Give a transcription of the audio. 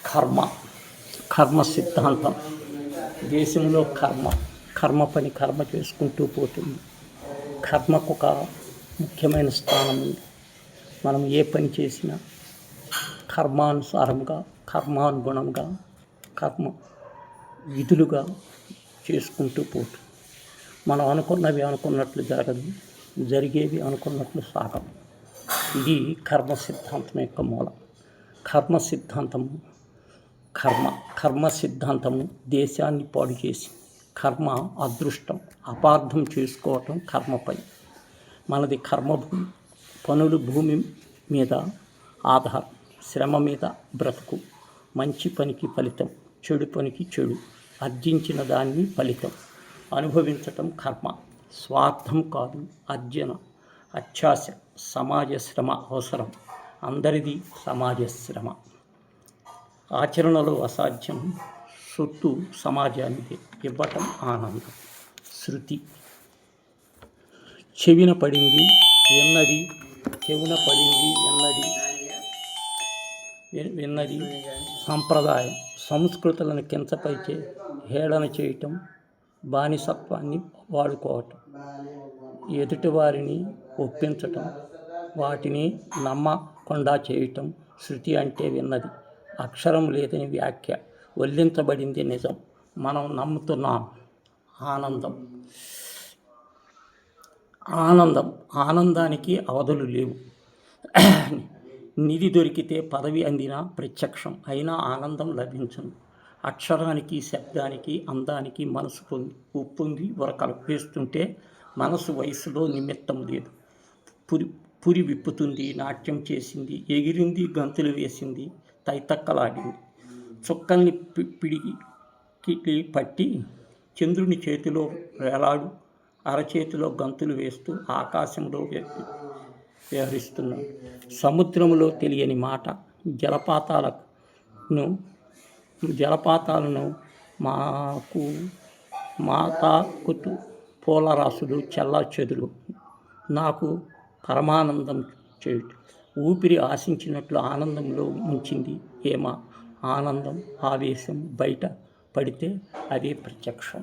కర్మ కర్మ సిద్ధాంతం. దేశంలో కర్మ పని కర్మ చేసుకుంటూ పోతుంది. కర్మకు ఒక ముఖ్యమైన స్థానం ఉంది. మనం ఏ పని చేసినా కర్మానుసారంగా, కర్మానుగుణంగా, కర్మ విధులుగా చేసుకుంటూ పోతుంది. మనం అనుకున్నవి అనుకున్నట్లు జరగదు, జరిగేవి అనుకున్నట్లు సాగదు. ఇది కర్మ సిద్ధాంతం యొక్క మూలం. కర్మ సిద్ధాంతము దేశాన్ని పాడు చేసి, కర్మ అదృష్టం అపార్థం చేసుకోవటం కర్మ పని. మనది కర్మభూమి. పనులు భూమి మీద ఆధారం, శ్రమ మీద బ్రతుకు. మంచి పనికి ఫలితం, చెడు పనికి చెడు. అర్జించిన దాన్ని ఫలితం అనుభవించటం కర్మ. స్వార్థం కాదు, అత్యాశ. సమాజ శ్రమ అవసరం, అందరిది సమాజ శ్రమ. ఆచరణలో అసాధ్యం, సొత్తు సమాజానిదే, ఇవ్వటం ఆనందం. శృతి. చెవిన పడింది విన్నది, విన్నది సంప్రదాయం. సంస్కృతులను కించపరిచే, హేళన చేయటం, బానిసత్వాన్ని వాడుకోవటం. ఎదుటివారిని ఒప్పించటం, వాటిని నమ్మకుండా చేయటం. శృతి అంటే విన్నది, అక్షరం లేదని వ్యాఖ్య, వల్లించబడింది నిజం, మనం నమ్ముతున్నాం. ఆనందానికి అవధులు లేవు. నిధి దొరికితే పదవి అందినా ప్రత్యక్షం అయినా ఆనందం లభించను. అక్షరానికి, శబ్దానికి, అందానికి మనసు ఉప్పొంగి ఉరకలు వేస్తుంటే మనసు వయసులో నిమిత్తం లేదు. పురి విప్పుతుంది, నాట్యం చేసింది, ఎగిరింది, గంతులు వేసింది, తైతక్కలాడింది. చుక్కల్ని పిడికి పట్టి చంద్రుని చేతిలో వేలాడు, అరచేతిలో గంతులు వేస్తూ ఆకాశంలో విహరిస్తున్నాడు. సముద్రంలో తెలియని మాట. జలపాతాలను తాకుతూ పూలరాసులు చెల్లా చెదురు. నాకు పరమానందం చేయుట. ఊపిరి ఆశించినట్లు ఆనందంలో ముంచింది ఏమా. ఆనందం, ఆవేశం బయట పడితే అదే ప్రత్యక్షం.